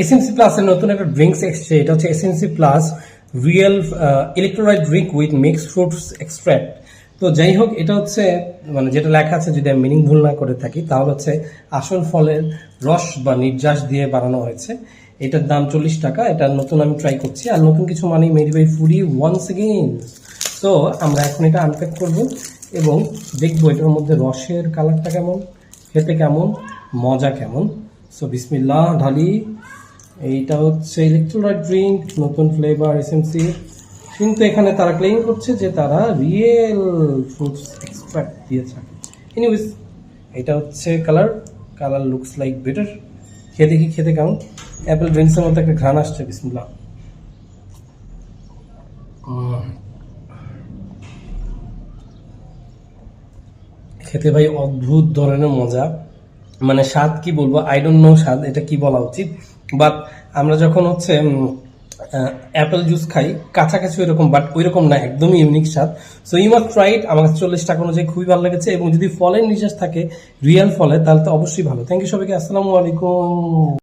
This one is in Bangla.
এসএমসি প্লাস এর নতুন একটা ড্রিঙ্কস এসেছে, এটা হচ্ছে SMC plus real electrolyte drink with mixed fruits extract. তো যাই হোক, এটা হচ্ছে মানে যেটা লেখা আছে, যদি আমি মিনিং ভুল না করে থাকি, তাহলে হচ্ছে আসল ফলের রস বা নির্যাস দিয়ে বানানো হয়েছে। এটার দাম 40 টাকা। এটা নতুন আমি ট্রাই করছি, আর নতুন কিছু মানে made by foodie once again. তো আমরা এখন এটা আনপ্যাক করব এবং দেখবো এটার মধ্যে রসের কালারটা কেমন, খেতে কেমন, মজা কেমন। সো বিসমিল্লাহ ঢালি। এইটা হচ্ছে ইলেকট্রোলাইট ড্রিঙ্ক, নতুন ফ্লেভার এসএমসি, কিন্তু এখানে তারা ক্লেম করছে যে তারা রিয়েল ফ্রুটস এক্সট্রাক্ট দিয়েছে। এনিওয়েজ, এটা হচ্ছে কালার লুকস লাইক বেটার। খেয়ে দেখি খেতে কেমন। অ্যাপেল ড্রিঙ্কসের মধ্যে একটা ঘ্রাণ আসছে, বিসমিল্লাহ। খেতে ভাই অদ্ভুত ধরনের মজা, মানে স্বাদ কি বলবো, আই ডোন্ট নো স্বাদ এটা কি বলা উচিত, বাট আমরা যখন হচ্ছে অ্যাপেল জুস খাই কাছাকাছি ওইরকম, বাট ওইরকম না, একদমই ইউনিক স্বাদ। So you must try it. আমার কাছে 40 টাকা অনুযায়ী খুবই ভালো লেগেছে, এবং যদি ফলের নির্যাস থাকে রিয়েল ফলে, তাহলে তো অবশ্যই ভালো। থ্যাংক ইউ সবাইকে, আসসালামু আলাইকুম।